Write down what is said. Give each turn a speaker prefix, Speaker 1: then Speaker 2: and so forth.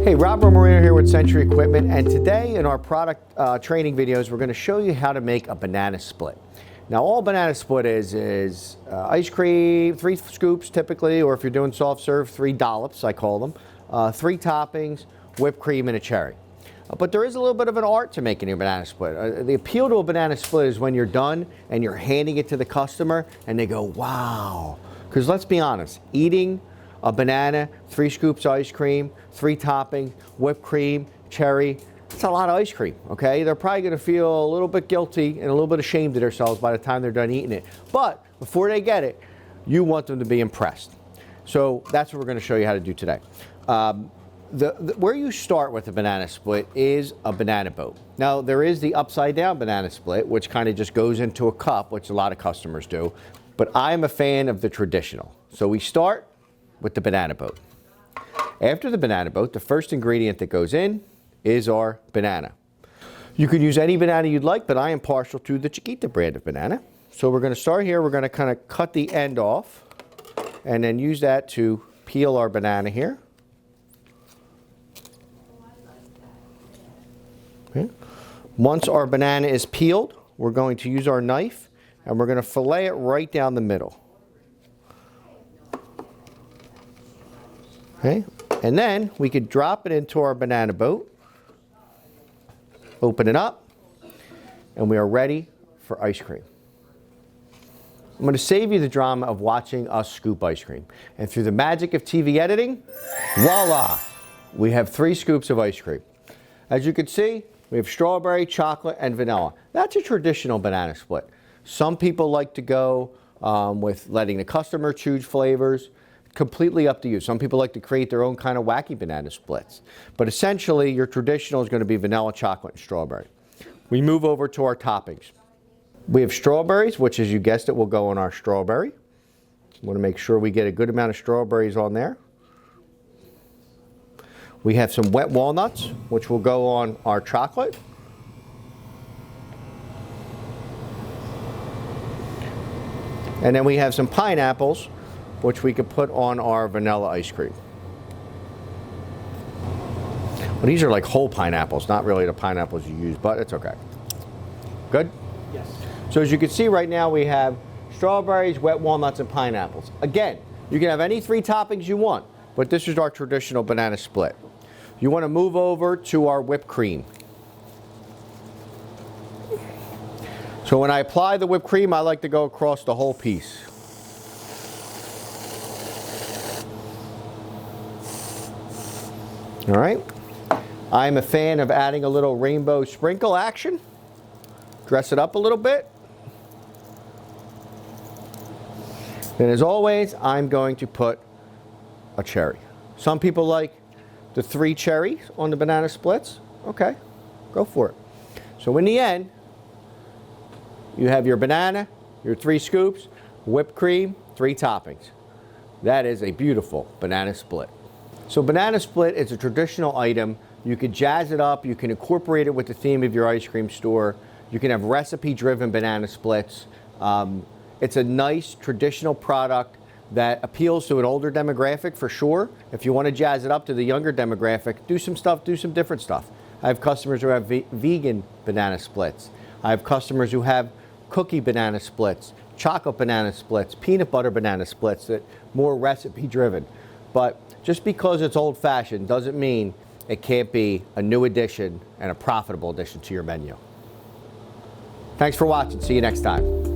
Speaker 1: Hey, Robert Marino here with Sentry Equipment, and today in our product training videos we're going to show you how to make a banana split. Now all banana split is ice cream, 3 scoops typically, or if you're doing soft serve, 3 dollops I call them, 3 toppings, whipped cream, and a cherry. But there is a little bit of an art to making a banana split. The appeal to a banana split is when you're done and you're handing it to the customer and they go, wow. Because let's be honest, eating a banana, 3 scoops ice cream, 3 toppings, whipped cream, cherry, it's a lot of ice cream, okay? They're probably gonna feel a little bit guilty and a little bit ashamed of themselves by the time they're done eating it. But before they get it, you want them to be impressed. So that's what we're gonna show you how to do today. Where you start with a banana split is a banana boat. Now there is the upside down banana split, which kind of just goes into a cup, which a lot of customers do, but I'm a fan of the traditional. So we start with the banana boat. After the banana boat, the first ingredient that goes in is our banana. You can use any banana you'd like, but I am partial to the Chiquita brand of banana. So we're gonna start here, we're gonna kind of cut the end off and then use that to peel our banana here. Okay. Once our banana is peeled, we're going to use our knife and we're going to fillet it right down the middle. Okay. And then we could drop it into our banana boat, open it up, and we are ready for ice cream. I'm going to save you the drama of watching us scoop ice cream. And through the magic of TV editing, voila, we have 3 scoops of ice cream. As you can see, we have strawberry, chocolate, and vanilla. That's a traditional banana split. Some people like to go with letting the customer choose flavors. Completely up to you. Some people like to create their own kind of wacky banana splits. But essentially, your traditional is going to be vanilla, chocolate, and strawberry. We move over to our toppings. We have strawberries, which, as you guessed it, will go on our strawberry. We want to make sure we get a good amount of strawberries on there. We have some wet walnuts, which will go on our chocolate. And then we have some pineapples, which we could put on our vanilla ice cream. Well, these are like whole pineapples, not really the pineapples you use, but it's okay. Good?
Speaker 2: Yes.
Speaker 1: So as you can see right now, we have strawberries, wet walnuts, and pineapples. Again, you can have any 3 toppings you want, but this is our traditional banana split. You want to move over to our whipped cream. So when I apply the whipped cream, I like to go across the whole piece. All right. I'm a fan of adding a little rainbow sprinkle action. Dress it up a little bit. And as always, I'm going to put a cherry. Some people like the 3 cherries on the banana splits. Okay, go for it. So in the end, you have your banana, your 3 scoops, whipped cream, 3 toppings. That is a beautiful banana split. So banana split is a traditional item. You could jazz it up, you can incorporate it with the theme of your ice cream store. You can have recipe-driven banana splits. It's a nice traditional product that appeals to an older demographic for sure. If you want to jazz it up to the younger demographic, do some different stuff. I have customers who have vegan banana splits. I have customers who have cookie banana splits, chocolate banana splits, peanut butter banana splits, that more recipe driven. But just because it's old fashioned doesn't mean it can't be a new addition and a profitable addition to your menu. Thanks for watching. See you next time.